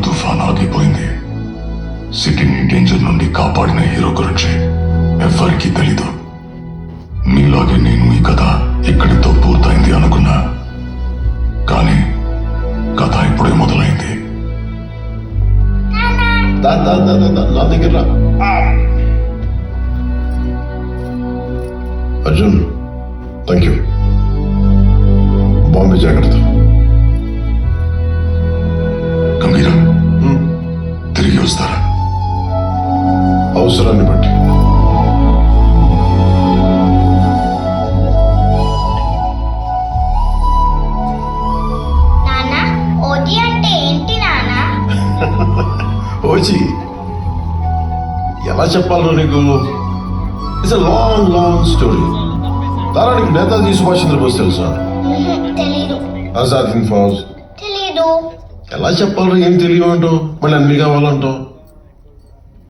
తుఫాన్ ఆగిపోయింది. సిటీని డేంజర్ నుండి కాపాడిన హీరో గురించి ఎవ్వరికీ తెలీదు. మీలాగే నేను ఈ కథ ఇక్కడితో పూర్తయింది అనుకున్నా, కానీ కథ ఇప్పుడే మొదలైంది. నా దగ్గర రా. Arjun, thank you. బాంబే జాగ్రత్త. గంభీరా, తిరిగి వస్తారా? అవసరాన్ని బట్టి. నాన్న, ఓజీ అంటే ఏంటి నాన్న? ఓజీ ఎలా చెప్పాలో నీకు? It's long story. దానికి నేతాజీ సుభాష్ చంద్రబోస్ తెలుసా? తెలీదు. ఆజాద్ హింద్ ఫౌజ్ తెలీదు. ఎలా చెప్పాలో ఏం తెలియమంటావు? మళ్ళీ అన్ని కావాలంటావు.